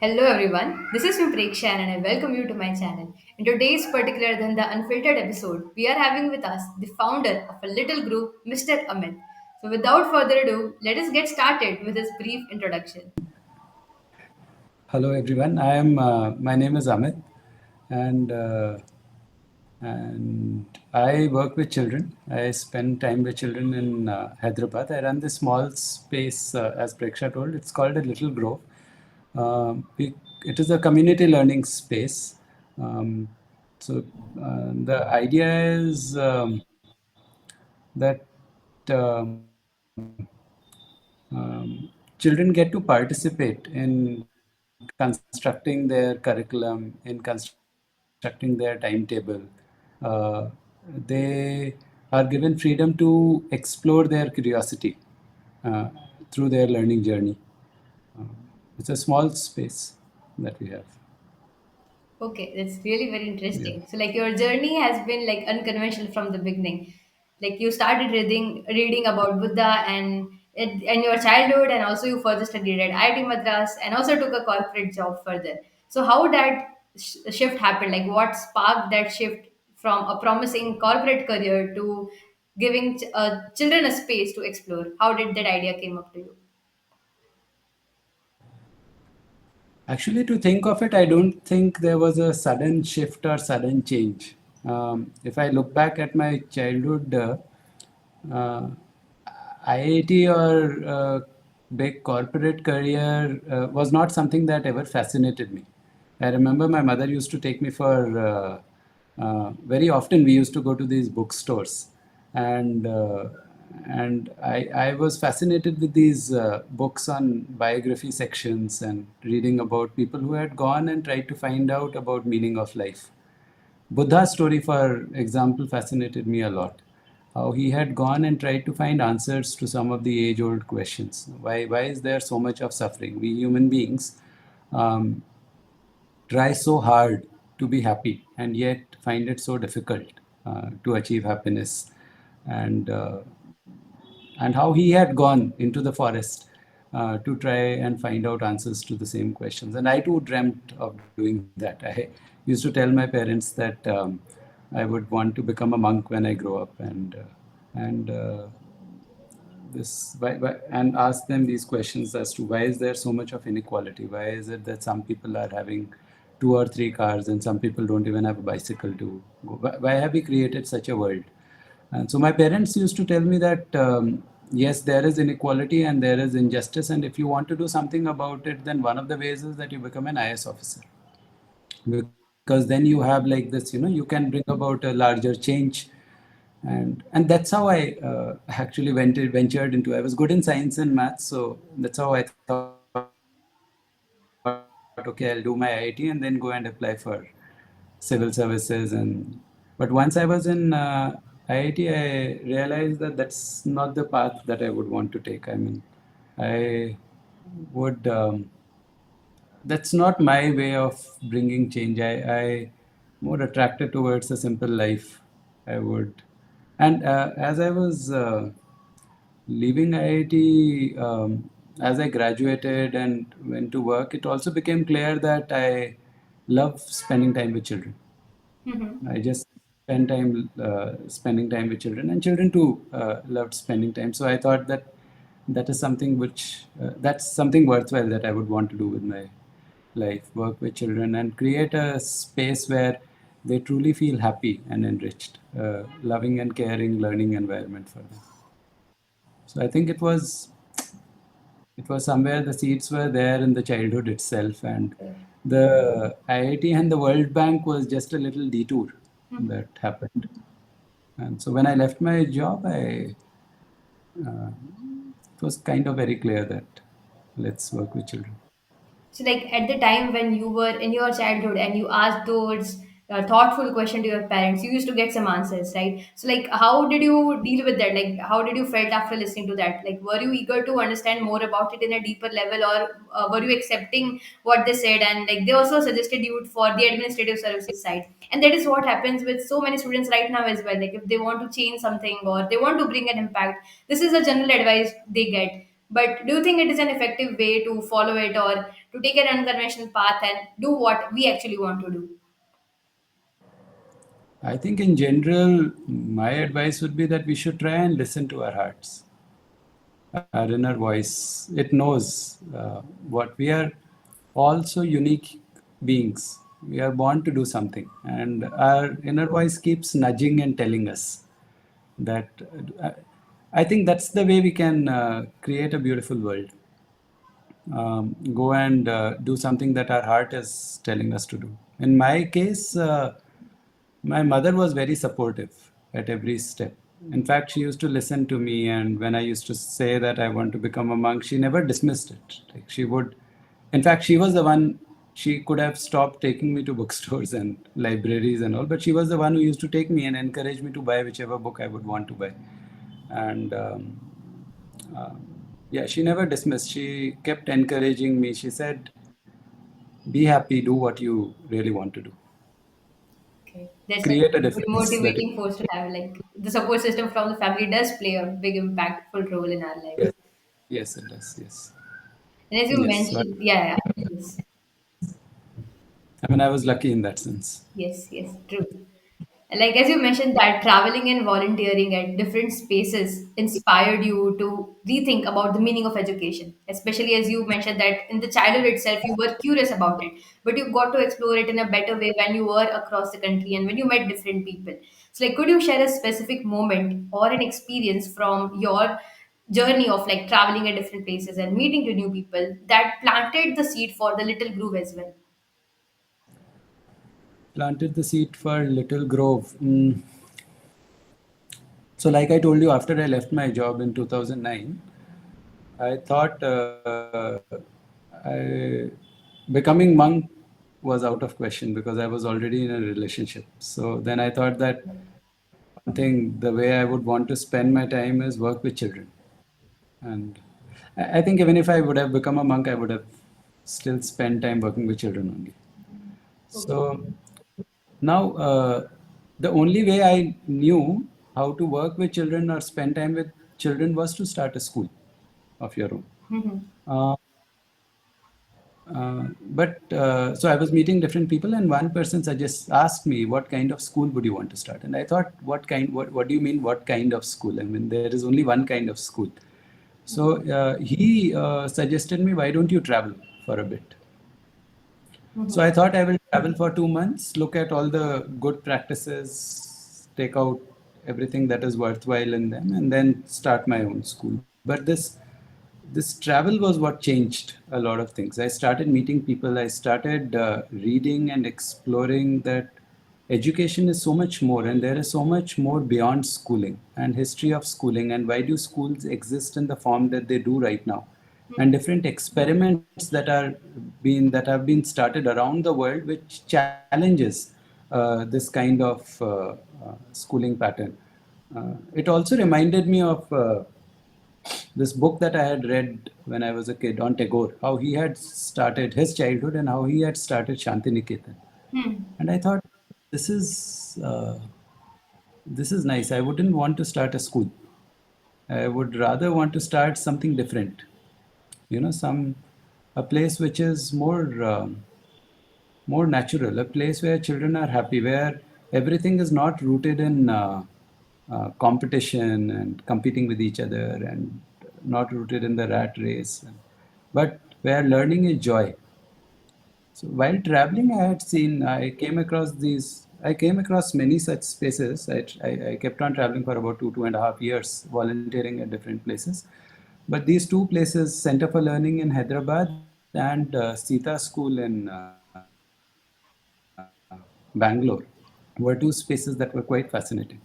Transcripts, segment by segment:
Hello everyone, this is Preksha N and I welcome you to my channel. In today's particular Dhandha Unfiltered episode, we are having with us the founder of a little group, Mr. Amit. So without further ado, let us get started with his brief introduction. Hello, everyone. My name is Amit, and I work with children. I spend time with children in Hyderabad. I run this small space, as Preksha told. It's called a Little Grove. It is a community learning space. Um, the idea is that um, children get to participate in constructing their curriculum, in constructing their timetable. Uh, they are given freedom to explore their curiosity uh, through their learning journey. It's a small space that we have. Okay, that's really very Yeah. interesting. So, like your journey has been like unconventional from the beginning. Like you started reading about Buddha and your childhood, and also you further studied at IIT Madras, and also took a corporate job further. So, how that shift happened? Like, what sparked that shift from a promising corporate career to giving children a space to explore? How did that idea came up to you? Actually, to think of it, I don't think there was a sudden shift or sudden change. If I look back at my childhood, uh, IIT or big corporate career was not something that ever fascinated me. I remember my mother used to take me for very often. We used to go to these bookstores, and I was fascinated with these books on biography sections and reading about people who had gone and tried to find out about meaning of life. Buddha's story, for example, fascinated me a lot. How he had gone and tried to find answers to some of the age-old questions. Why is there so much of suffering? We human beings um, try so hard to be happy and yet find it so difficult to achieve happiness. And and how he had gone into the forest to try and find out answers to the same questions. And I too dreamt of doing that. I used to tell my parents that I would want to become a monk when I grow up, and and ask them these questions as to why is there so much of inequality? Why is it that some people are having two or three cars and some people don't even have a bicycle to go? Why have we created such a world? And so my parents used to tell me that yes, there is inequality and there is injustice, and if you want to do something about it, then one of the ways is that you become an IS officer, because then you have like this, you can bring about a larger change. And that's how I actually ventured into. I was good in science and maths, so that's how I thought, okay, I'll do my IIT and then go and apply for civil services. But once I was in IIT, I realized that that's not the path that I would want to take. I mean, I would. That's not my way of bringing change. I more attracted towards a simple life. I would, and as I was leaving IIT, as I graduated and went to work, it also became clear that I love spending time with children. I just spending time with children, and children too loved spending time. So I thought that that's something worthwhile that I would want to do with my life: work with children and create a space where they truly feel happy and enriched, loving and caring learning environment for them. So I think it was somewhere the seeds were there in the childhood itself, and the IIT and the World Bank was just a little detour that happened. And so when I left my job, it was kind of very clear that let's work with children. So, like at the time when you were in your childhood and you asked those thoughtful question to your parents, you used to get some answers, right? So, like, how did you deal with that? Like, how did you felt after listening to that? Like, were you eager to understand more about it in a deeper level, or were you accepting what they said? And like, they also suggested you for the administrative services side, and that is what happens with so many students right now as well. Like, if they want to change something or they want to bring an impact, this is a general advice they get. But do you think it is an effective way to follow it, or to take an unconventional path and do what we actually want to do? I think in general, my advice would be that we should try and listen to our hearts, our inner voice. It knows what we are, also unique beings. We are born to do something, and our inner voice keeps nudging and telling us that. I think that's the way we can create a beautiful world. Go and do something that our heart is telling us to do. In my case, my mother was very supportive at every step. In fact, she used to listen to me, and when I used to say that I want to become a monk, she never dismissed it. Like she would, in fact, she was the one. She could have stopped taking me to bookstores and libraries and all, but she was the one who used to take me and encourage me to buy whichever book I would want to buy. And uh, yeah, she never dismissed. She kept encouraging me. She said, "Be happy. Do what you really want to do. Okay, that's a Create a good difference." That motivating force to have. Like the support system from the family does play a big impactful role in our lives. yes, yes, it does. Yes, And as you yes. So mentioned, yeah, yeah, yes. I mean, I was lucky in that sense. Yes, yes, true. Like as you mentioned that traveling and volunteering at different spaces inspired you to rethink about the meaning of education, especially as you mentioned that in the childhood itself you were curious about it, but you got to explore it in a better way when you were across the country and when you met different people. So like could you share a specific moment or an experience from your journey of like traveling at different places and meeting to new people that planted the seed for the little groove as well? Planted the seed for Little Grove. So, like I told you, after I left my job in 2009, I thought becoming monk was out of question because I was already in a relationship. So then I thought that one thing, the way I would want to spend my time is work with children. And I think even if I would have become a monk, I would have still spent time working with children only. Okay. So now, the only way I knew how to work with children or spend time with children was to start a school of your own. Uh, but so I was meeting different people, and one person suggests asked me, "What kind of school would you want to start?" And I thought, "What kind? What do you mean? What kind of school? I mean, there is only one kind of school." So he suggested me, "Why don't you travel for a bit?" So I thought I will travel for 2 months, look at all the good practices, take out everything that is worthwhile in them, and then start my own school. But this travel was what changed a lot of things. I started meeting people. I started reading and exploring that education is so much more, and there is so much more beyond schooling and history of schooling, and why do schools exist in the form that they do right now, and different experiments that have been started around the world, which challenges this kind of schooling pattern. It also reminded me of this book that I had read when I was a kid on Tagore, how he had started his childhood and how he had started Shantiniketan. And I thought, this is uh, this is nice. I wouldn't want to start a school. I would rather want to start something different. Some a place which is more natural, a place where children are happy, where everything is not rooted in competition and competing with each other, and not rooted in the rat race, but where learning is joy. So while traveling, I came across many such spaces. I kept on traveling for about 2.5 years, volunteering at different places. But these two places, Center for Learning in Hyderabad and Sita School in Bangalore, were two spaces that were quite fascinating.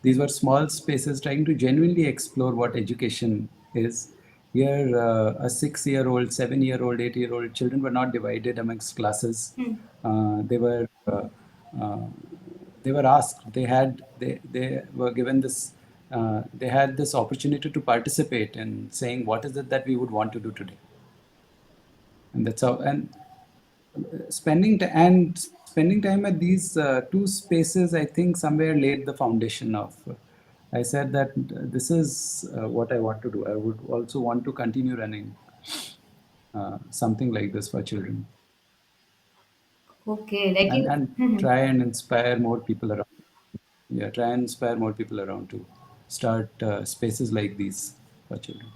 These were small spaces trying to genuinely explore what education is. Here, a 6-year-old, 7-year-old, 8-year-old children were not divided amongst classes. Uh, uh, they were asked. They were given this. They had this opportunity to participate in saying what is it that we would want to do today, and that's how. And spending time at these two spaces, I think somewhere laid the foundation of. I said that this is what I want to do. I would also want to continue running something like this for children, Okay, like and in try and inspire more people around. Yeah, try and inspire more people around to start spaces like these for children.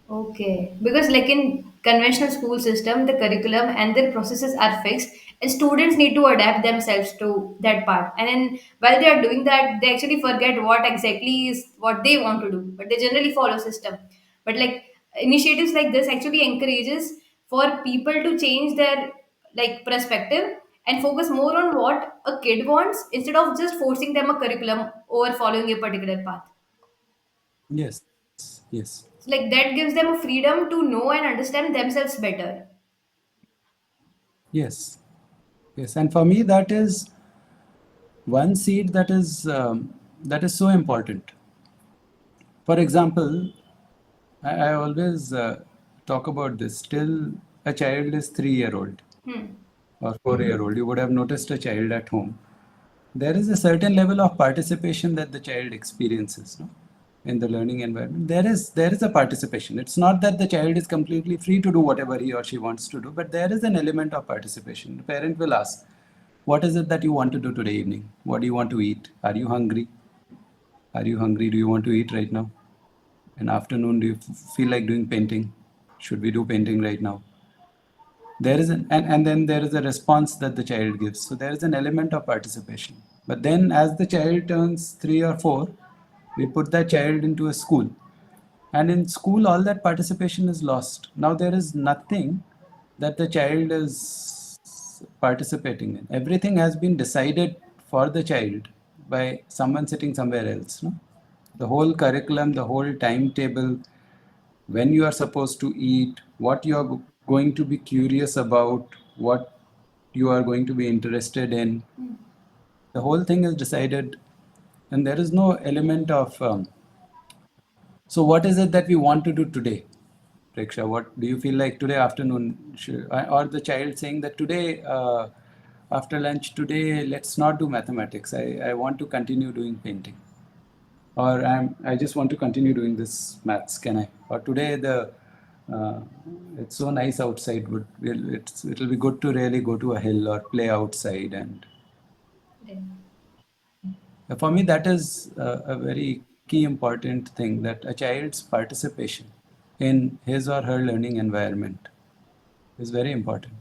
Okay, because like in conventional school system, the curriculum and their processes are fixed, and students need to adapt themselves to that part. And then while they are doing that, they actually forget what exactly is what they want to do, but they generally follow system. But like initiatives like this actually encourages for people to change their like perspective and focus more on what a kid wants instead of just forcing them a curriculum or following a particular path. Yes, yes, So like that gives them a freedom to know and understand themselves better. yes, yes. And for me, that is one seed that is so important. For example, I always talk about this. Till a child is 3 year old Hmm. or 4 year old, you would have noticed a child at home. There is a certain level of participation that the child experiences, no? In the learning environment. There is a participation. It's not that the child is completely free to do whatever he or she wants to do, but there is an element of participation. The parent will ask, "What is it that you want to do today evening? What do you want to eat? Are you hungry? Are you hungry? Do you want to eat right now? In afternoon, do you feel like doing painting? Should we do painting right now?" There is and then there is a response that the child gives. So there is an element of participation. But then as the child turns 3 or 4, we put that child into a school. And in school, all that participation is lost. Now there is nothing that the child is participating in. Everything has been decided for the child by someone sitting somewhere else. No? The whole curriculum, the whole timetable, when you are supposed to eat, what you are going to be curious about, what you are going to be interested in. The whole thing is decided, and there is no element of. So, what is it that we want to do today, Preksha? What do you feel like today afternoon? Or the child saying that today, after lunch, today, let's not do mathematics. I want to continue doing painting. Or I just want to continue doing this maths. Can I? Or today uh, it's so nice outside. It'll be good to really go to a hill or play outside. And Right. for me, that is a very key important thing, that a child's participation in his or her learning environment is very important.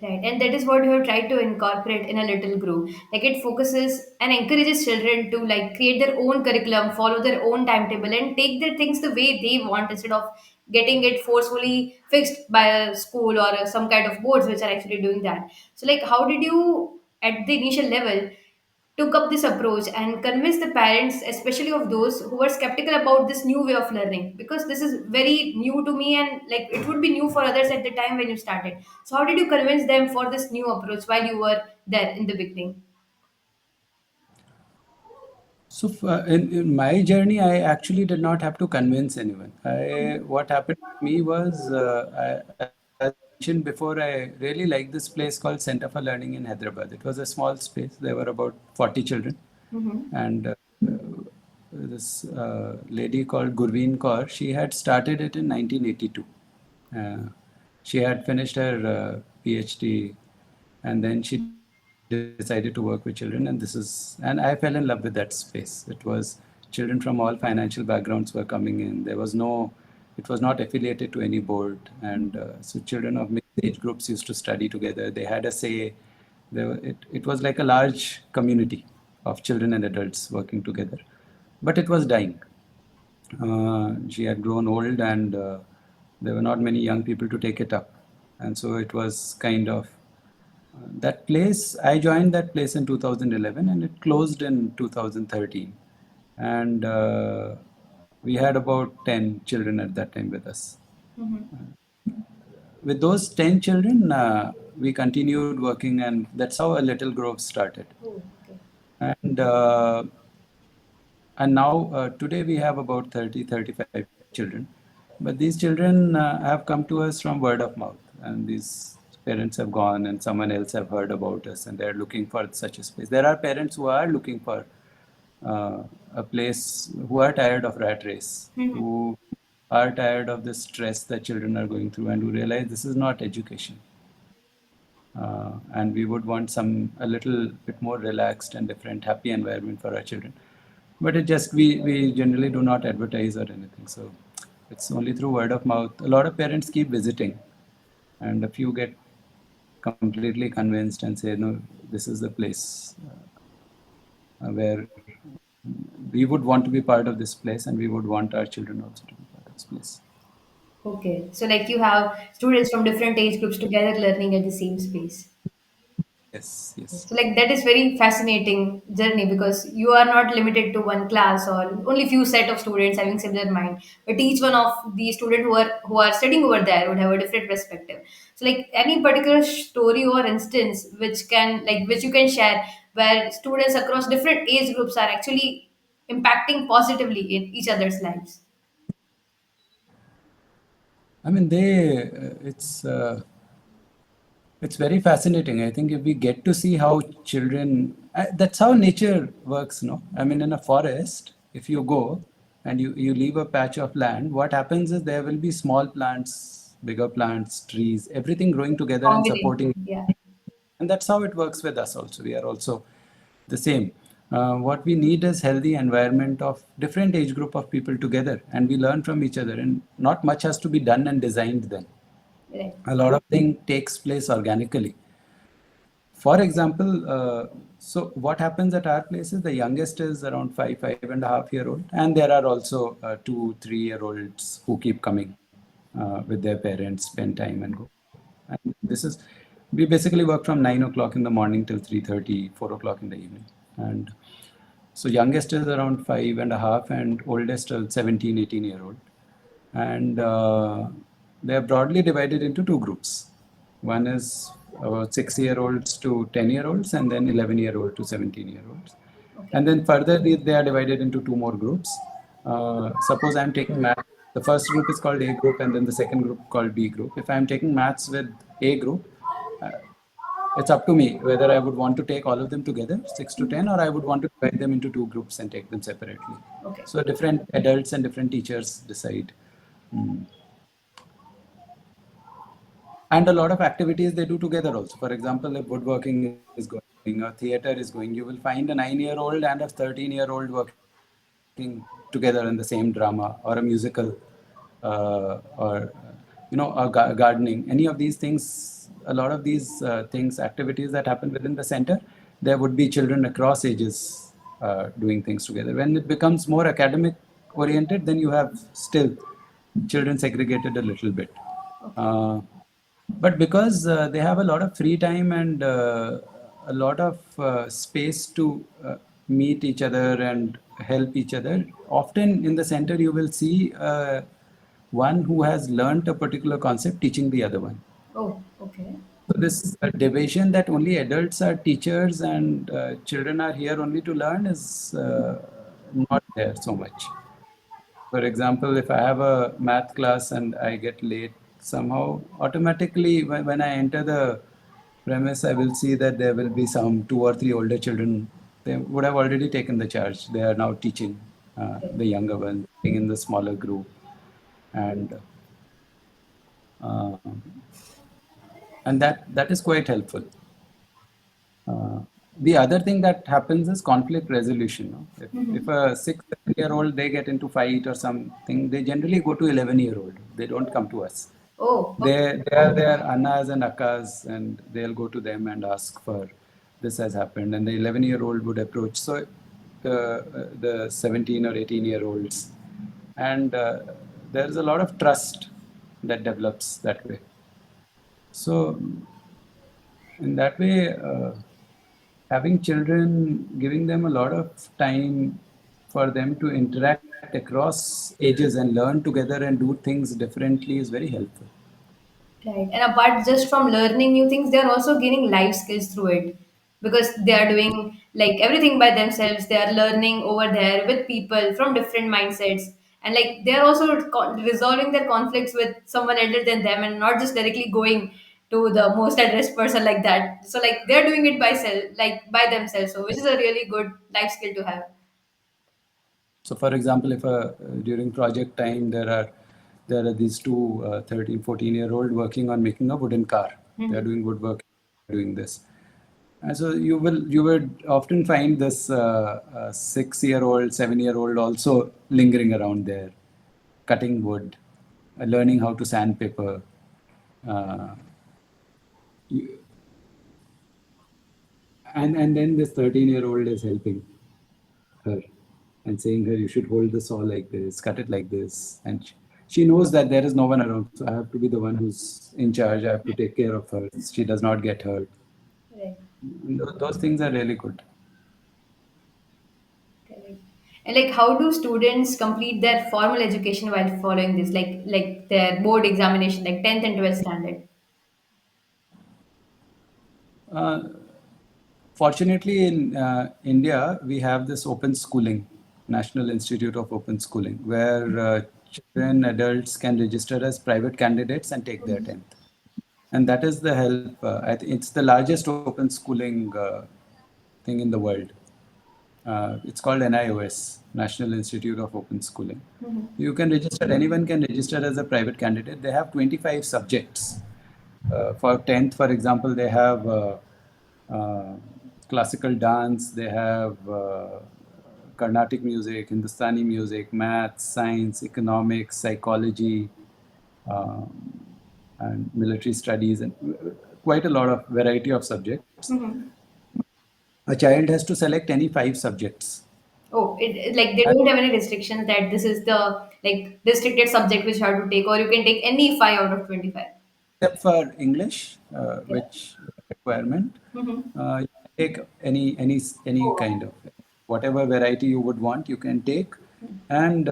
Right, and that is what you have tried to incorporate in a little group. Like it focuses and encourages children to like create their own curriculum, follow their own timetable, and take their things the way they want instead of getting it forcefully fixed by a school or some kind of boards which are actually doing that. So, like, how did you at the initial level took up this approach and convinced the parents, especially of those who were skeptical about this new way of learning? Because this is very new to me and like it would be new for others at the time when you started. So, how did you convince them for this new approach while you were there in the beginning? So, in my journey, I actually did not have to convince anyone. What happened to me was, as I mentioned before, I really liked this place called Center for Learning in Hyderabad. It was a small space. There were about 40 children. Mm-hmm. And this lady called Gurveen Kaur, she had started it in 1982. Uh, she had finished her PhD, and then she decided to work with children. And I fell in love with that space. It was children from all financial backgrounds were coming in. It was not affiliated to any board, and so children of mixed age groups used to study together. They had a say. It was like a large community of children and adults working together, but it was dying. She had grown old, and there were not many young people to take it up. And so it was kind of that place. I joined that place in 2011, and it closed in 2013. And we had about 10 children at that time with us. Mm-hmm. With those 10 children, we continued working, and that's how a little grove started. Oh, okay. And now today we have about 30-35 children, but these children have come to us from word of mouth, and these parents have gone and someone else have heard about us and they're looking for such a space. There are parents who are looking for a place, who are tired of rat race, Mm-hmm. who are tired of the stress that children are going through and who realize this is not education. And we would want some a little bit more relaxed and different, happy environment for our children. But it just we generally do not advertise or anything. So it's only through word of mouth. A lot of parents keep visiting, and a few get completely convinced and say, no, this is the place where we would want to be part of this place, and we would want our children also to be part of this place. Okay. So like you have students from different age groups together learning at the same space. Yes, yes. So like that is very fascinating journey because you are not limited to one class or only few set of students having similar mind, but each one of the student who are studying over there would have a different perspective. So like any particular story or instance which can like which you can share where students across different age groups are actually impacting positively in each other's lives. I mean, it's very fascinating. I think if we get to see how children, that's how nature works, no? I mean, in a forest, if you go and you leave a patch of land, what happens is there will be small plants, bigger plants, trees, everything growing together and supporting. Combination, yeah. And that's how it works with us also. We are also the same. What we need is healthy environment of different age group of people together, and we learn from each other. And not much has to be done and designed then. Right. A lot of thing takes place organically. For example, so what happens at our place is the youngest is around 5.5 year old, and there are also 2, 3 year olds who keep coming with their parents, spend time and go. And this is we basically work from 9 o'clock in the morning till 3:30, 4 o'clock in the evening, and so youngest is around 5.5, and oldest is 17, 18 year old, and they are broadly divided into two groups. One is about 6 year olds to 10 year olds, and then 11 year old to 17 year olds. Okay. And then further, they are divided into two more groups. Suppose I'm taking math, the first group is called A group, and then the second group called B group. If I'm taking maths with A group, uh, it's up to me whether I would want to take all of them together, 6 to 10, or I would want to divide them into two groups and take them separately. Okay. So different adults and different teachers decide. Mm. And a lot of activities they do together also. For example, if woodworking is going, or theater is going, you will find a 9 year old and a 13-year-old working together in the same drama or a musical, or gardening. Any of these things, a lot of these things, activities that happen within the center, there would be children across ages doing things together. When it becomes more academic oriented, then you have still children segregated a little bit. Okay. Uh, but because they have a lot of free time and a lot of space to meet each other and help each other, often in the center you will see one who has learned a particular concept teaching the other one. Oh, okay. So this division that only adults are teachers and children are here only to learn is not there so much. For example, if I have a math class and I get late, somehow automatically when I enter the premise, I will see that there will be some 2 or 3 older children. They would have already taken the charge. They are now teaching Okay. the younger ones, being in the smaller group, and uh, that is quite helpful. Uh, the other thing that happens is conflict resolution. No? If a 6 7 year old they get into fight or something, they generally go to 11 year old. They don't come to us. Oh, okay. They are their annas and akkas, and they'll go to them and ask for this has happened, and the 11-year-old would approach. So the 17 or 18-year-olds, and there's a lot of trust that develops that way. So in that way, having children, giving them a lot of time for them to interact across ages and learn together and do things differently is very helpful. Right. And apart just from learning new things, they are also gaining life skills through it because they are doing like everything by themselves. They are learning over there with people from different mindsets. And like they are also resolving their conflicts with someone elder than them and not just directly going to the most addressed person like that. So like they're doing it by self, like by themselves. So which is a really good life skill to have. So, for example, if during project time there are there are these two 13, 14-year-old working on making a wooden car. They are Mhm. doing woodwork, doing this. And so you would often find this 6-year-old, 7-year-old also lingering around there, cutting wood, learning how to sandpaper. Uh, you- and then this 13-year-old is helping her and saying her, you should hold the saw like this, cut it like this. And she knows that there is no one around. So I have to be the one who's in charge. I have to take care of her. She does not get hurt. Right. Those things are really good. Correct. And like, how do students complete their formal education while following this, like their board examination, like 10th and 12th standard? Uh, Fortunately, in India, we have this open schooling, National Institute of Open Schooling, where children, adults can register as private candidates and take their 10th. And that is the help. It's the largest open schooling thing in the world. It's called NIOS, National Institute of Open Schooling. You can register, anyone can register as a private candidate. They have 25 subjects. For 10th, for example, they have uh, classical dance, they have Carnatic music, Hindustani music, maths, science, economics, psychology, um, and military studies, and quite a lot of variety of subjects. Mm-hmm. A child has to select any 5 subjects. Oh, like they don't have any restrictions that this is the like restricted subject which you have to take, or you can take any five out of 25. Except for English, Yeah. which requirement, Mm-hmm. you can take any Oh, kind of whatever variety you would want, you can take, and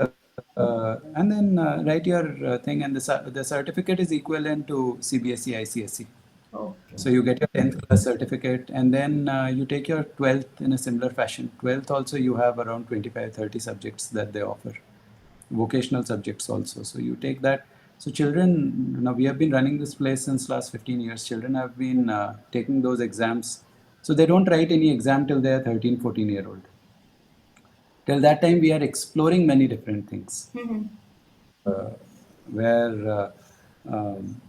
then write your thing, and the certificate is equivalent to CBSE, ICSE. okay. So you get your 10th class certificate, and then you take your 12th in a similar fashion. 12th also you have around 25, 30 subjects that they offer, vocational subjects also. So you take that. So children, now we have been running this place since last 15 years. Children have been taking those exams. So they don't write any exam till they are 13, 14-year old. Till that time, we are exploring many different things. Mm-hmm. Uh, where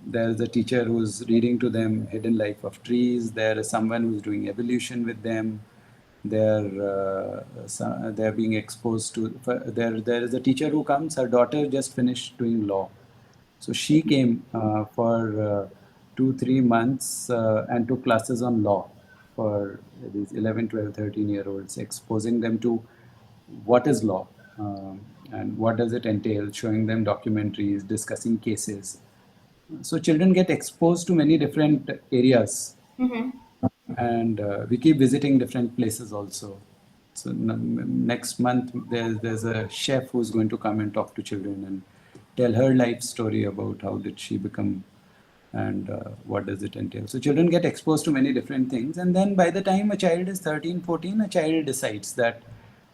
there is a teacher who's reading to them Hidden Life of Trees. There is someone who's doing evolution with them. They're being exposed to. There is a teacher who comes. Her daughter just finished doing law, so she came for 2, 3 months and took classes on law for these 11, 12, 13-year olds, exposing them to what is law, and what does it entail, showing them documentaries, discussing cases. So children get exposed to many different areas, Mm-hmm. and we keep visiting different places also. So next month there's a chef who's going to come and talk to children and tell her life story about how did she become, and what does it entail. So children get exposed to many different things, and then by the time a child is 13, 14, a child decides that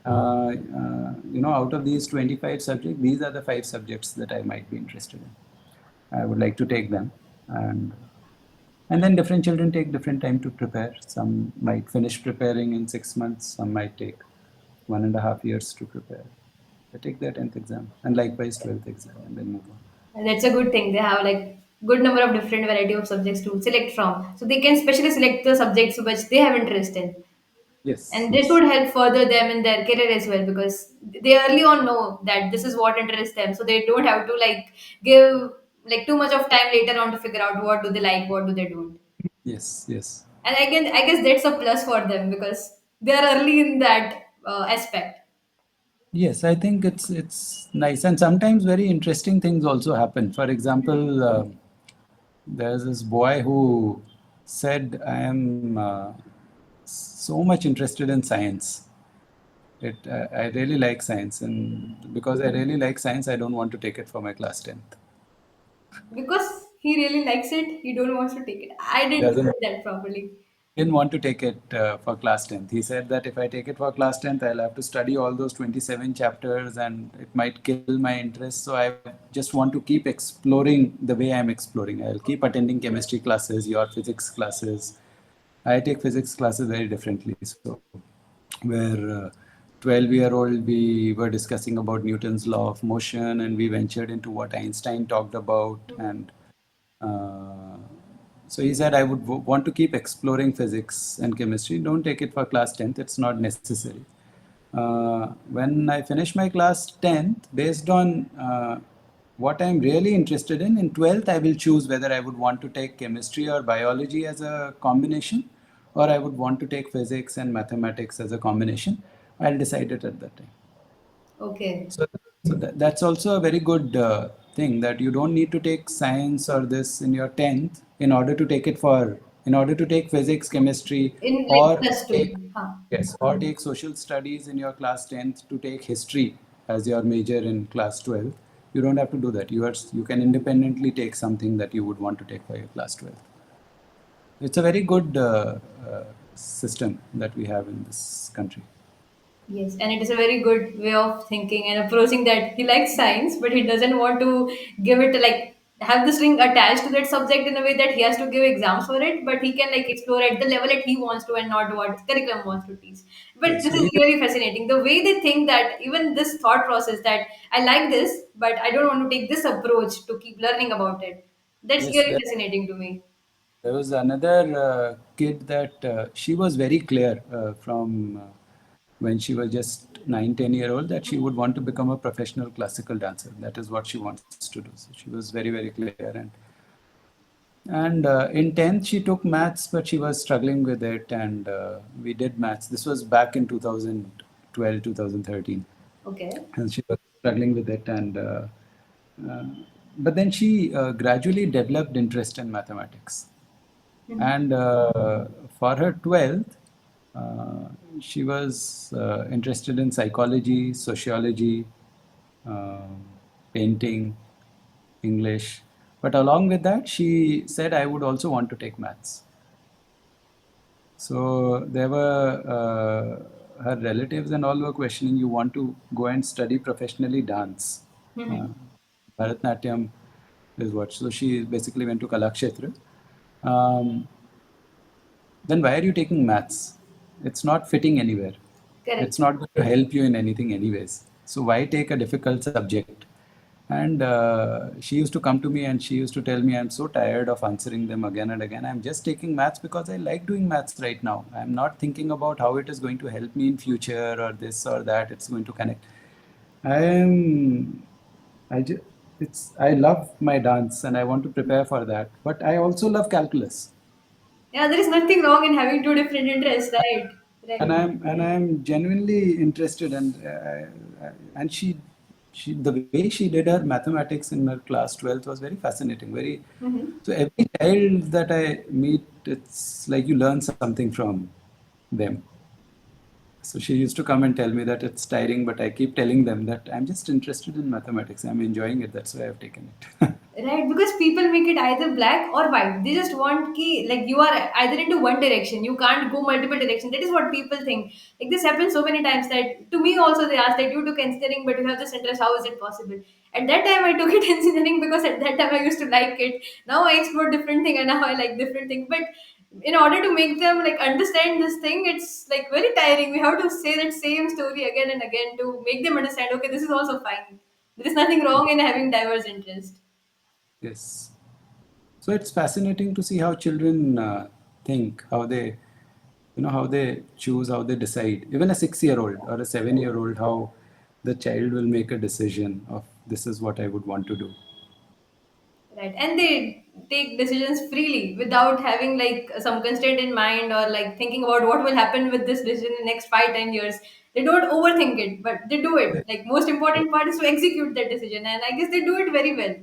out of these 25 subjects, these are the 5 subjects that I might be interested in. I would like to take them, and then different children take different time to prepare. Some might finish preparing in 6 months. Some might take 1.5 years to prepare. They take their 10th exam, and likewise 12th exam, and then move on. And that's a good thing. They have like good number of different variety of subjects to select from, so they can specially select the subjects which they have interest in, Yes, and this yes, would help further them in their career as well because they early on know that this is what interests them, so they don't have to like give like too much of time later on to figure out what do they like, what do they don't. yes, yes. And I guess that's a plus for them because they are early in that aspect. Yes, I think it's nice, and sometimes very interesting things also happen. For example, there's this boy who said, "I am so much interested in science. I really like science, and because I really like science, I don't want to take it for my class 10th." Because he really likes it, he don't want to take it. I didn't Doesn't get that properly. Didn't want to take it for class 10th. He said that if I take it for class 10th, I'll have to study all those 27 chapters and it might kill my interest. So I just want to keep exploring the way I'm exploring. I'll keep attending chemistry classes, your physics classes. I take physics classes very differently. So, where 12-year-old, we were discussing about Newton's law of motion, and we ventured into what Einstein talked about. And uh, so he said, I would want to keep exploring physics and chemistry. Don't take it for class 10th, it's not necessary. When I finished my class 10th, based on what I'm really interested in 12th, I will choose whether I would want to take chemistry or biology as a combination, or I would want to take physics and mathematics as a combination. I'll decide it at that time. Okay. So, that's also a very good thing, that you don't need to take science or this in your 10th in order to take physics, chemistry, In like or plus take, two. Huh. yes, or take social studies in your class 10th to take history as your major in class 12th. You don't have to do that. You can independently take something that you would want to take for your class 12th. It's a very good system that we have in this country. Yes, and it is a very good way of thinking and approaching that he likes science, but he doesn't want to give it like have this ring attached to that subject in a way that he has to give exams for it, but he can like explore at the level that he wants to and not what curriculum wants to teach. But Yes, this is really fascinating. The way they think that even this thought process that I like this, but I don't want to take this approach to keep learning about it. That's yes. really fascinating to me. There was another kid that she was very clear from when she was just 9, 10 year old, that she would want to become a professional classical dancer. That is what she wants to do. So she was very, very clear. And in 10th, she took maths, but she was struggling with it. And we did maths. This was back in 2012, 2013. Okay. And she was struggling with it. Uh, but then she gradually developed interest in mathematics. And for her 12th, uh, she was interested in psychology, sociology, um painting, English. But along with that, she said, I would also want to take maths. So there were her relatives and all were questioning, you want to go and study professionally dance. Uh, Bharatnatyam is what. So she basically went to Kalakshetra. Um, then why are you taking maths? It's not fitting anywhere. Correct. It's not going to help you in anything, anyways. So why take a difficult subject? And she used to come to me and she used to tell me, I'm so tired of answering them again and again. I'm just taking maths because I like doing maths right now. I'm not thinking about how it is going to help me in future or this or that. It's going to connect. I am, I just, I love my dance and I want to prepare for that. But I also love calculus. Yeah, there is nothing wrong in having two different interests, right? And Right. I'm genuinely interested. And she the way she did her mathematics in her class 12th was very fascinating, very. Mhm. So every child that I meet, it's like you learn something from them. So she used to come and tell me that it's tiring, but I keep telling them that I'm just interested in mathematics, I'm enjoying it, that's why I've taken it. Right, because people make it either black or white. They just want ki like you are either into one direction. You can't go multiple directions. That is what people think. Like this happens so many times that to me also they ask that you took engineering but you have this interest. How is it possible? At that time I took it engineering because at that time I used to like it. Now I explore different thing and now I like different thing. But in order to make them like understand this thing, it's like very tiring. We have to say that same story again and again to make them understand. Okay, this is also fine. There is nothing wrong in having diverse interest. Yes. So it's fascinating to see how children think, how they, how they choose, how they decide. Even a 6-year-old or a 7-year-old, how the child will make a decision of this is what I would want to do. Right. And they take decisions freely without having like some constraint in mind or like thinking about what will happen with this decision in the next 5, 10 years. They don't overthink it, but they do it. Like most important part is to execute that decision. And I guess they do it very well.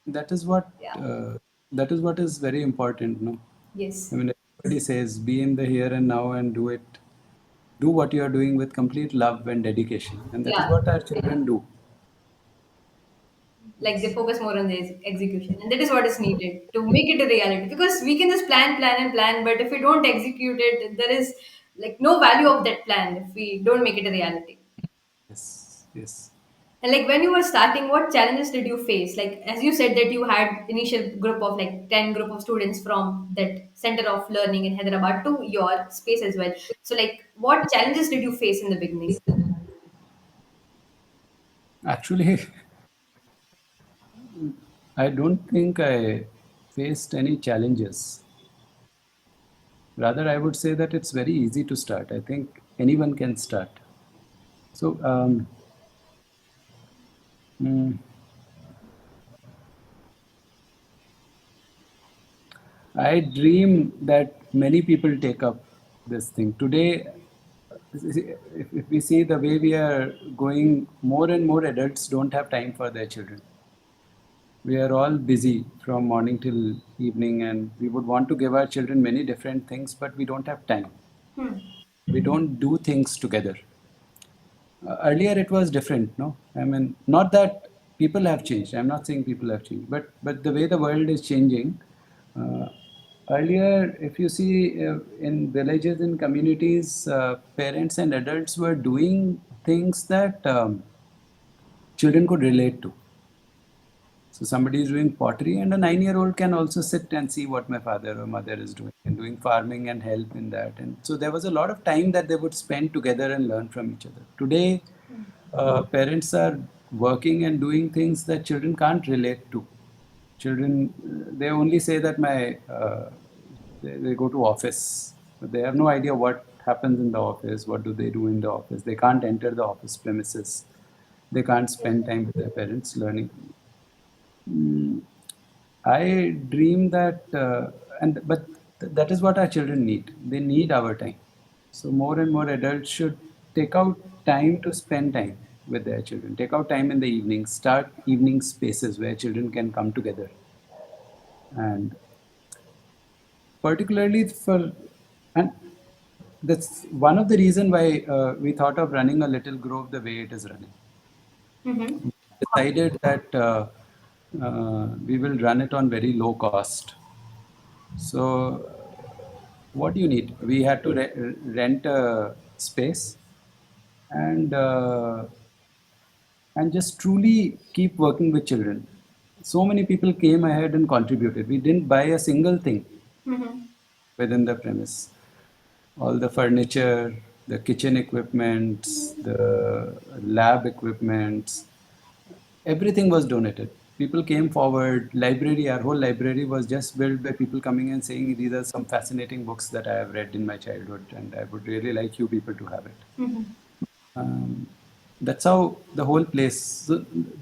That is what Yeah. uh, that is what is very important, no? I Yes. mean, everybody says be in the here and now and do it. Do what you are doing with complete love and dedication, and that is Yeah. what our children do. Like they Yes. focus more on the execution. And that is what is needed to make it a reality. Because we can just plan, plan, and plan, but if we don't execute it, there is like no value of that plan if we don't make it a reality. Yes. Yes. And like when you were starting, what challenges did you face? Like as you said that you had initial group of like 10 group of students from that center of learning in Hyderabad to your space as well. So like what challenges did you face in the beginning? Actually, I don't think I faced any challenges. Rather, I would say that it's very easy to start. I think anyone can start. So, mm, I dream that many people take up this thing. Today, if we see the way we are going, more and more adults don't have time for their children. We are all busy from morning till evening, and we would want to give our children many different things, but we don't have time. Hmm. We don't do things together. Earlier it was different, no? I mean, not that people have changed. I'm not saying people have changed, but the way the world is changing. Uh, Earlier, if you see in villages and communities, parents and adults were doing things that children could relate to. So somebody is doing pottery, and a 9-year-old can also sit and see what my father or mother is doing, and doing farming and help in that. And so there was a lot of time that they would spend together and learn from each other. Today, parents are working and doing things that children can't relate to. Children, they only say that they go to office. But they have no idea what happens in the office, what do they do in the office. They can't enter the office premises. They can't spend time with their parents learning. I dream that, that is what our children need. They need our time. So more and more adults should take out time to spend time with their children. Take out time in the evening. Start evening spaces where children can come together. And particularly for, and that's one of the reason why we thought of running a little grove the way it is running. Mm-hmm. Decided that we will run it on very low cost. So what do you need? We had to rent a space and just truly keep working with children. So many people came ahead and contributed. We didn't buy a single thing Mm-hmm. within the premise. All the furniture, the kitchen equipments, the lab equipments, everything was donated. People came forward. Library, our whole library was just built by people coming and saying, "These are some fascinating books that I have read in my childhood, and I would really like you people to have it." Mm-hmm. Um, that's how the whole place.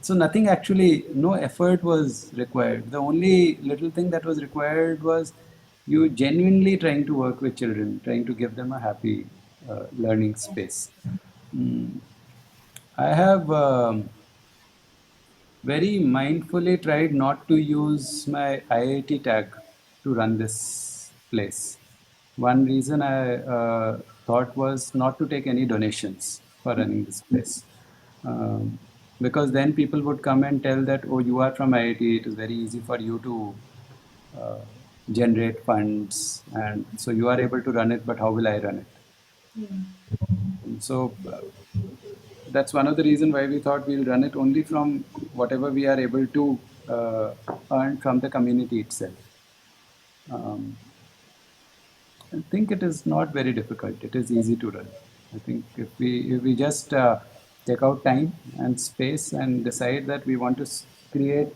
So nothing actually, no effort was required. The only little thing that was required was you genuinely trying to work with children, trying to give them a happy learning space. Mm, I have. Very mindfully tried not to use my IIT tag to run this place. One reason I thought was not to take any donations for running this place. Um, because then people would come and tell that, oh, you are from IIT, it is very easy for you to uh, generate funds, and so you are able to run it, but how will I run it? So that's one of the reason why we thought we'll run it only from whatever we are able to earn from the community itself. Um, I think it is not very difficult. It is easy to run. I think if we just take out time and space and decide that we want to create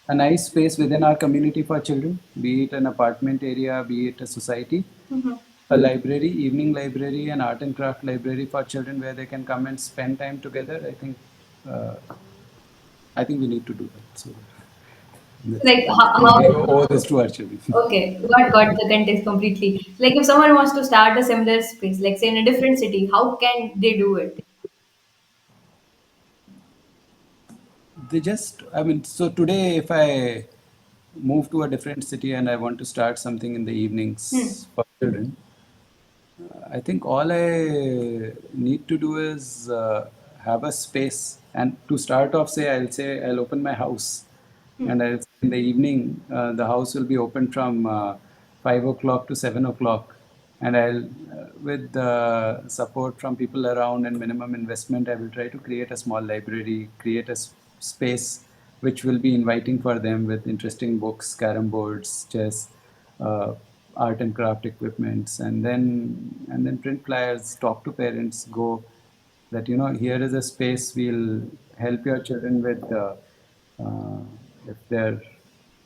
a nice space within our community for children, be it an apartment area, be it a society, Mm-hmm. a library, evening library, and art and craft library for children where they can come and spend time together. Uh, I think we need to do that. So So like we how owe this to our children. okay, got the context completely. Like if someone wants to start a similar space, like say in a different city, how can they do it? They just, I mean, so today if I move to a different city and I want to start something in the Hmm. evenings for children, I think all I need to do is have a space. And to start off, say I'll open my house, Hmm. and in the evening the house will be open from 5 o'clock to 7 o'clock, and I'll with the support from people around and minimum investment, I will try to create a small library, create a space which will be inviting for them with interesting books, carom boards, chess, uh, art and craft equipments, and then print flyers, talk to parents, go. that here is a space, we'll help your children with uh, if they're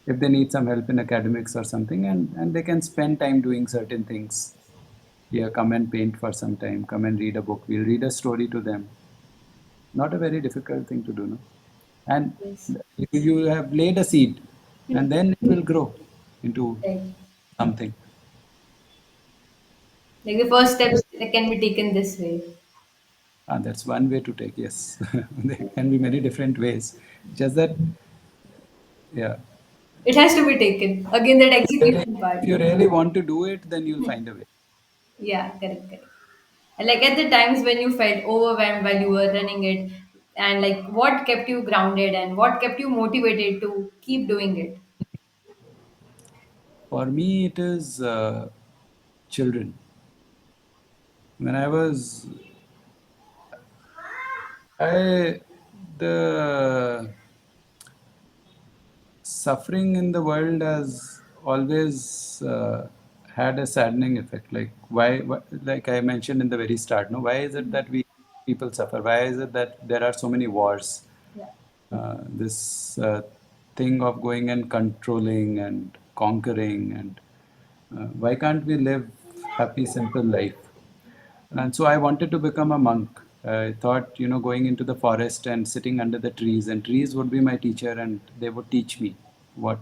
if they need some help in academics or something, and they can spend time doing certain things here. Come and paint for some time, come and read a book, we'll read a story to them. Not a very difficult thing to do, no? And Yes. you have laid a seed, Hmm. and then it will grow into Right. something. Like the first steps that can be taken this way. That's one way to take, yes. There can be many different ways. Just that, yeah. It has to be taken. Again, that Really, execution part. if you really want to do it, then you'll find a way. Yeah, correct, correct. And like at the times when you felt overwhelmed while you were running it, and like what kept you grounded and what kept you motivated to keep doing it? For me, it is children. When I was, I the suffering in the world has always had a saddening effect. Like why, like I mentioned in the very start, no, why is it that we people suffer? Why is it that there are so many wars? Yeah. This thing of going and controlling and conquering, and why can't we live happy, simple life? And so I wanted to become a monk. I thought, going into the forest and sitting under the trees, and trees would be my teacher, and they would teach me what,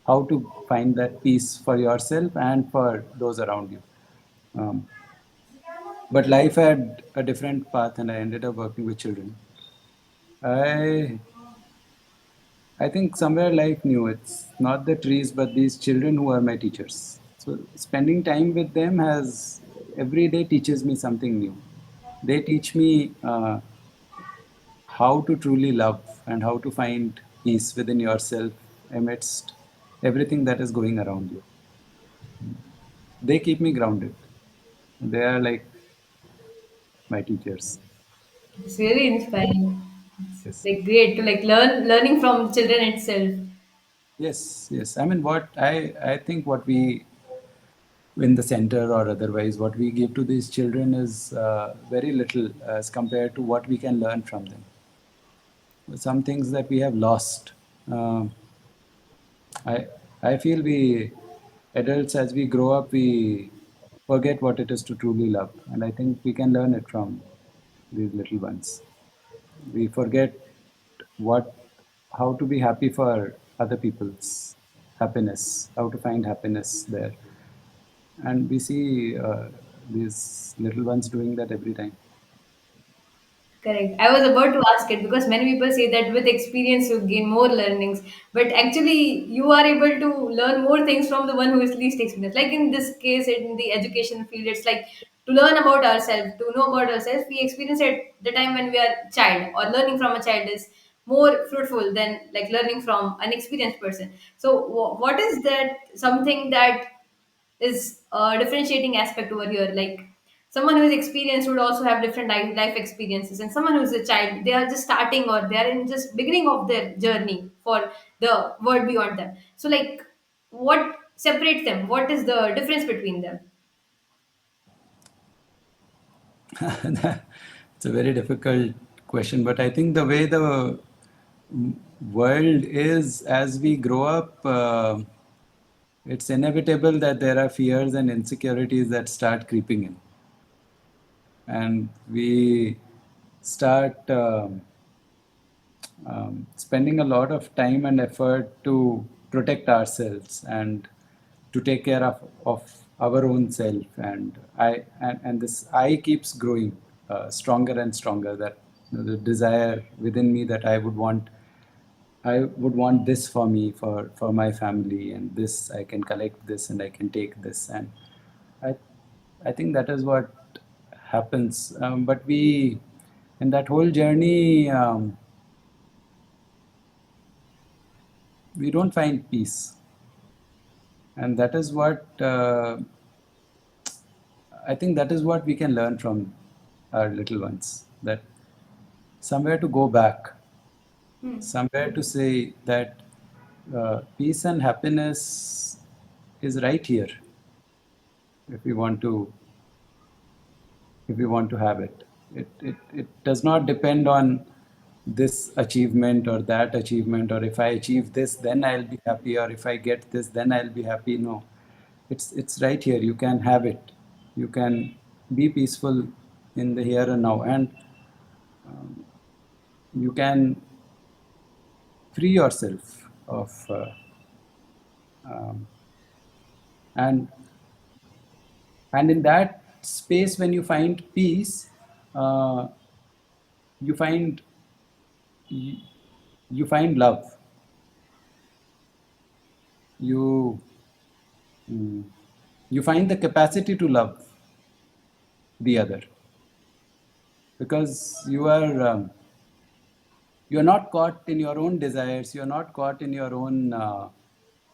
how to find that peace for yourself and for those around you. Um, but life had a different path, and I ended up working with children. I I think somewhere life knew it's not the trees, but these children who are my teachers. So spending time with them has every day teaches me something new. They teach me how to truly love and how to find peace within yourself amidst everything that is going around you. They keep me grounded. They are like my teachers. It's really inspiring. It's Yes. like great to like learning from children itself. Yes, yes. I mean, I think what we in the center or otherwise, what we give to these children is very little as compared to what we can learn from them. Some things that we have lost. Um I I feel we adults, as we grow up, we forget what it is to truly love, and I think we can learn it from these little ones. We forget what how to be happy for other people's happiness, how to find happiness there, and we see these little ones doing that every time. Correct. I was about to ask it because many people say that with experience you gain more learnings, but actually you are able to learn more things from the one who is least experienced. Like in this case, in the education field, it's like to learn about ourselves, to know about ourselves. We experience it the time when we are child, or learning from a child is more fruitful than like learning from an experienced person. So, what is that something that is a differentiating aspect over here? Like someone who is experienced would also have different life experiences, and someone who's a child, they are just starting or they are in just beginning of their journey for the world beyond them. So like what separates them? What is the difference between them? It's a very difficult question, but I think the way the world is as we grow up, it's inevitable that there are fears and insecurities that start creeping in, and we start spending a lot of time and effort to protect ourselves and to take care of our own self. And and this I keeps growing stronger and stronger, that the desire within me that I would want this for me, for my family, and this I can collect this and I can take this, and I I think that is what happens. But we in that whole journey, we don't find peace, and that is what I think that is what we can learn from our little ones. That somewhere to go back, somewhere to say that peace and happiness is right here if we want to if we want to have it. It does not depend on this achievement or that achievement, or if I achieve this, then I'll be happy, or if I get this, then I'll be happy. No, it's right here. You can have it. You can be peaceful in the here and now, and you can free yourself of and in that space, when you find peace, uh, you find you, you find love. You mm, you find the capacity to love the other, because you're not caught in your own desires, you're not caught in your own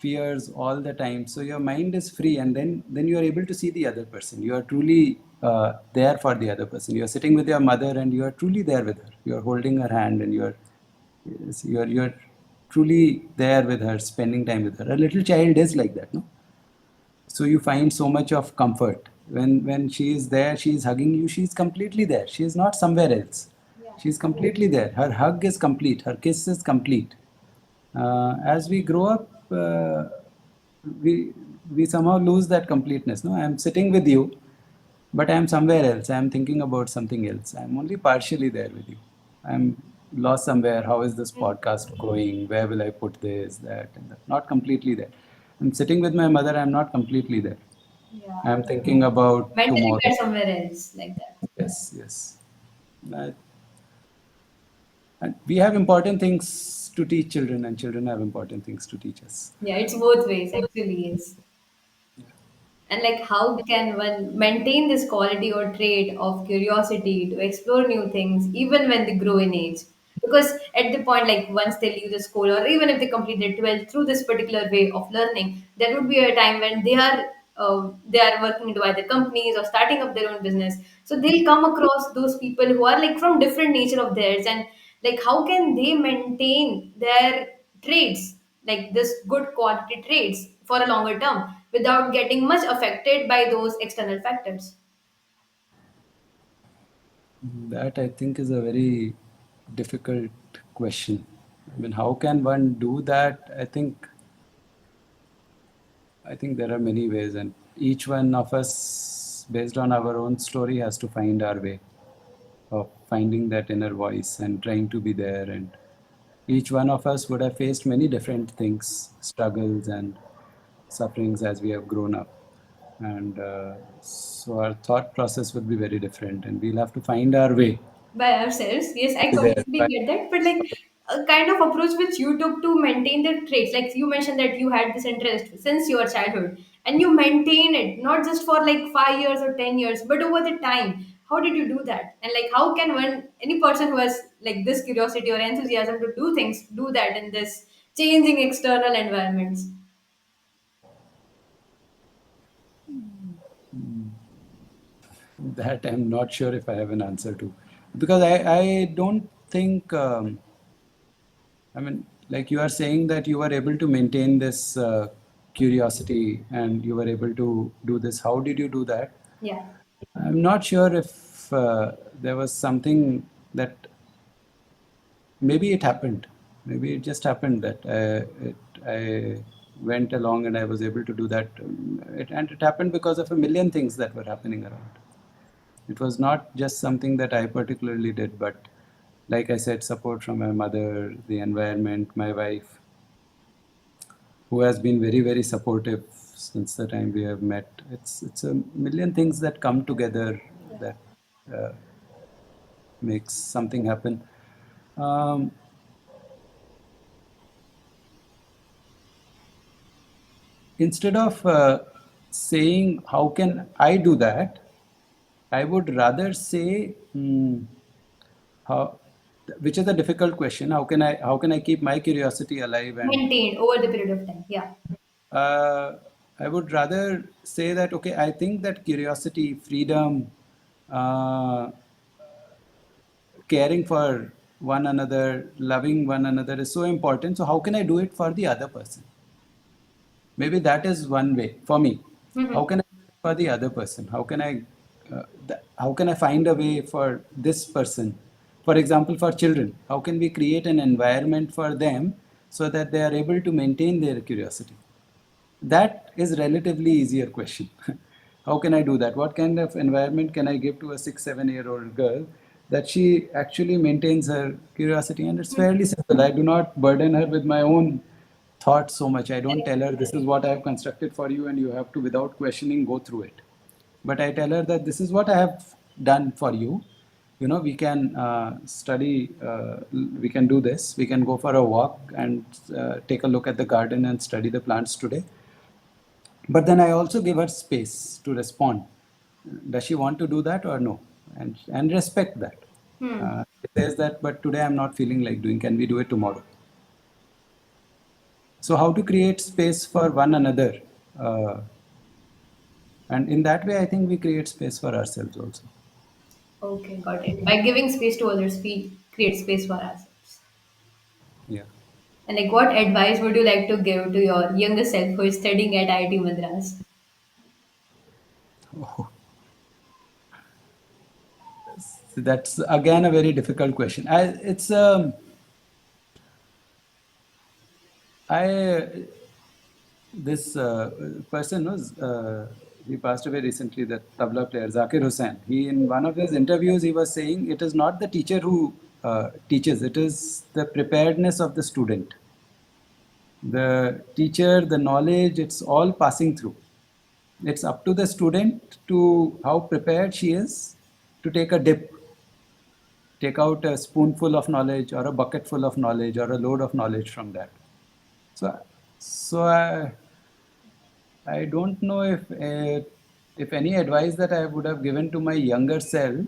fears all the time, so your mind is free, and then you are able to see the other person. You are truly there for the other person. You are sitting with your mother and you are truly there with her. You are holding her hand, and you're truly there with her, spending time with her. A little child is like that, no? So you find so much of comfort when she is there. She is hugging you, she is completely there, she is not somewhere else. Yeah. She is completely there. Her hug is complete, her kiss is complete. As we grow up, we somehow lose that completeness. No, I am sitting with you, but I am somewhere else. I am thinking about something else. I am only partially there with you. I am lost somewhere. How is this podcast going? Where will I put this, that, and that? Not completely there. I'm sitting with my mother. I'm not completely there. Yeah. I'm thinking about Mentally, tomorrow. we're somewhere else like that. Yes, yes. Uh, and we have important things to teach children, and children have important things to teach us. Yeah, it's both ways, actually, yes. And like, how can one maintain this quality or trait of curiosity to explore new things even when they grow in age? Because at the point, like once they leave the school, or even if they complete their 12th through this particular way of learning, there would be a time when they are working into either companies or starting up their own business. So they'll come across those people who are like from different nature of theirs, and like how can they maintain their traits, like this good quality traits for a longer term without getting much affected by those external factors? That, I think, is a very difficult question. I mean, how can one do that? I think there are many ways, and each one of us, based on our own story, has to find our way of finding that inner voice and trying to be there. And each one of us would have faced many different things, struggles and sufferings as we have grown up. And so our thought process would be very different, and we'll have to find our way By ourselves, yes, I to there. completely get that, but like a kind of approach which you took to maintain the traits, like you mentioned that you had this interest since your childhood and you maintain it not just for like 5 years or 10 years but over the time. How did you do that, and like how can one, any person who has like this curiosity or enthusiasm to do things, do that in this changing external environments? That I'm not sure if I have an answer to, because I don't think, I mean, like you are saying that you were able to maintain this curiosity and you were able to do this. How did you do that? Yeah. I'm not sure if there was something that maybe it happened. Maybe it just happened that I went along and I was able to do that. And it happened because of a million things that were happening around. It was not just something that I particularly did, but like I said, support from my mother, the environment, my wife, who has been very, very supportive since the time we have met. It's a million things that come together that uh, makes something happen. Um, Instead of saying how can I do that, I would rather say, how, which is a difficult question. How can I keep my curiosity alive? And Maintained over the period of time, yeah. uh, I would rather say that, okay, I think that curiosity, freedom, uh, caring for one another, loving one another is so important. So how can I do it for the other person? Maybe that is one way for me. How Hmm. can I do it for the other person? How can I? how can I find a way for this person? For example, for children, how can we create an environment for them so that they are able to maintain their curiosity? That is relatively easier question. How can I do that? What kind of environment can I give to a 6, 7 year old girl that she actually maintains her curiosity? And it's fairly simple. I do not burden her with my own thoughts so much. I don't tell her this is what I have constructed for you and you have to, without questioning, go through it. But I tell her that this is what I have done for you. You know, we can study, we can do this. We can go for a walk and take a look at the garden and study the plants today. But then I also give her space to respond. Does she want to do that or no? And respect that. Hmm. It says that, but today I'm not feeling like doing. Can we do it tomorrow? So how to create space for one another, uh, and in that way, I think we create space for ourselves also. Okay, got it. By giving space to others, we create space for ourselves. Yeah. And like, what advice would you like to give to your younger self who is studying at IIT Madras? Oh, so that's again a very difficult question. I this person was he passed away recently. That tabla player Zakir Hussain. He in one of his interviews he was saying it is not the teacher who teaches. It is the preparedness of the student. The teacher, the knowledge, it's all passing through. It's up to the student to how prepared she is to take a dip, take out a spoonful of knowledge or a bucket full of knowledge or a load of knowledge from that. So, so I don't know if any advice that I would have given to my younger self,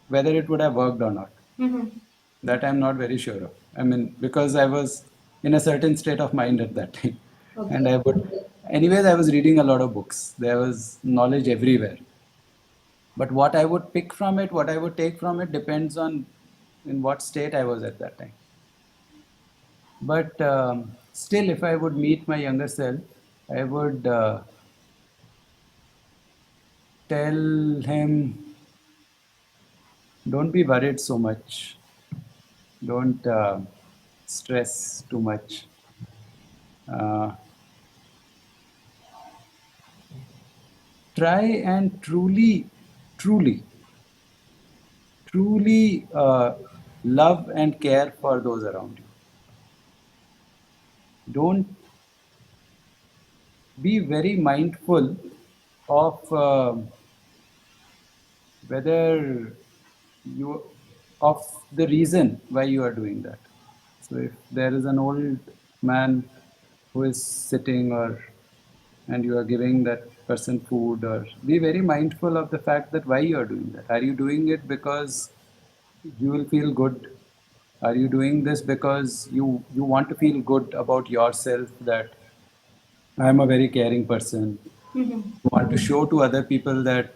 whether it would have worked or not. Mm-hmm. That I'm not very sure of. I mean, because I was in a certain state of mind at that time, and Okay. I would, anyways, I was reading a lot of books. There was knowledge everywhere. But what I would pick from it, what I would take from it, depends on in what state I was at that time. But still, if I would meet my younger self, I would tell him, don't be worried so much. Don't stress too much. Uh, Try and truly love and care for those around you. Don't be very mindful of whether you of the reason why you are doing that. So if there is an old man who is sitting or and you are giving that person food, or be very mindful of the fact that why you are doing that. Are you doing it because you will feel good? Are you doing this because you want to feel good about yourself, that I am a very caring person? Mm-hmm. You want to show to other people that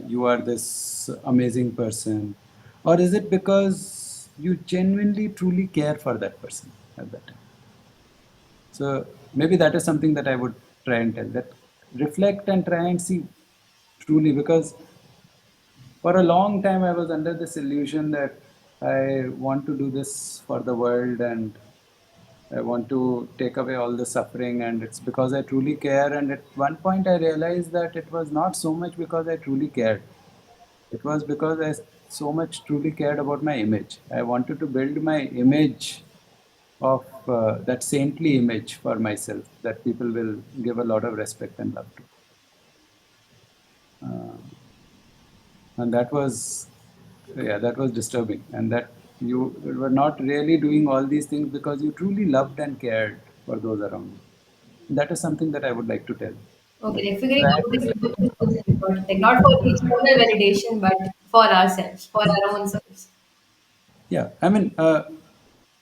you are this amazing person? Or is it because you genuinely, truly care for that person at that time? So maybe that is something that I would try and tell, that reflect and try and see truly, because for a long time I was under this illusion that I want to do this for the world and I want to take away all the suffering, and it's because I truly care. And at one point, I realized that it was not so much because I truly cared. It was because I so much truly cared about my image. I wanted to build my image of that saintly image for myself that people will give a lot of respect and love to. And that was, yeah, that was disturbing. And that you were not really doing all these things because you truly loved and cared for those around you. That is something that I would like to tell. That Okay, like figuring try out to this reflect. is most important. Like not for the external validation, but for ourselves, for our own selves. Yeah, I mean,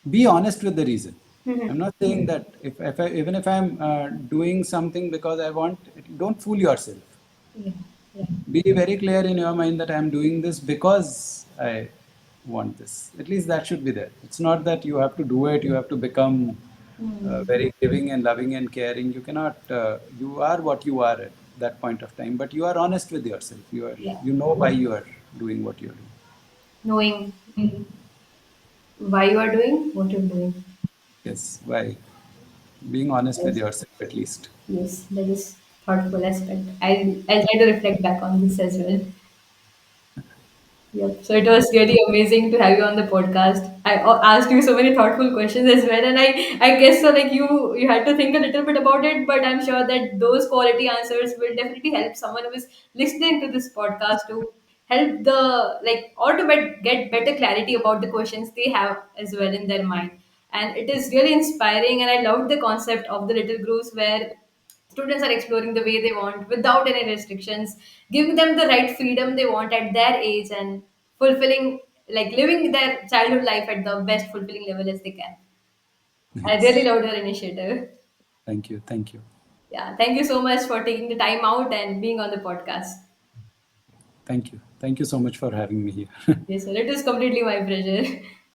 be honest with the reason. I'm Mm-hmm. not saying that if even if I'm doing something because I want, don't fool yourself. Yeah. Yeah. Be very clear in your mind that I'm doing this because I want this. At least that should be there. It's not that you have to do it, you have to become Hmm. very giving and loving and caring. You cannot, you are what you are. that point of time, but you are honest with yourself. Yeah. You know why you are doing what you're doing. Knowing why you are doing what you're doing. Yes, why? Being honest with Yes. yourself at least. Yes, that is thoughtful aspect. I'll try to reflect back on this as well. Yep. So it was really amazing to have you on the podcast. I asked you so many thoughtful questions as well, and I guess so. Like you had to think a little bit about it, but I'm sure that those quality answers will definitely help someone who is listening to this podcast to help the like or to get better clarity about the questions they have as well in their mind. And it is really inspiring, and I loved the concept of the little groups where students are exploring the way they want without any restrictions, giving them the right freedom they want at their age and fulfilling, like living their childhood life at the best fulfilling level as they can. I really Yes. loved your initiative. Thank you. Thank you. Yeah, thank you so much for taking the time out and being on the podcast. Thank you. Thank you so much for having me here. Yes, sir, it is completely my pleasure.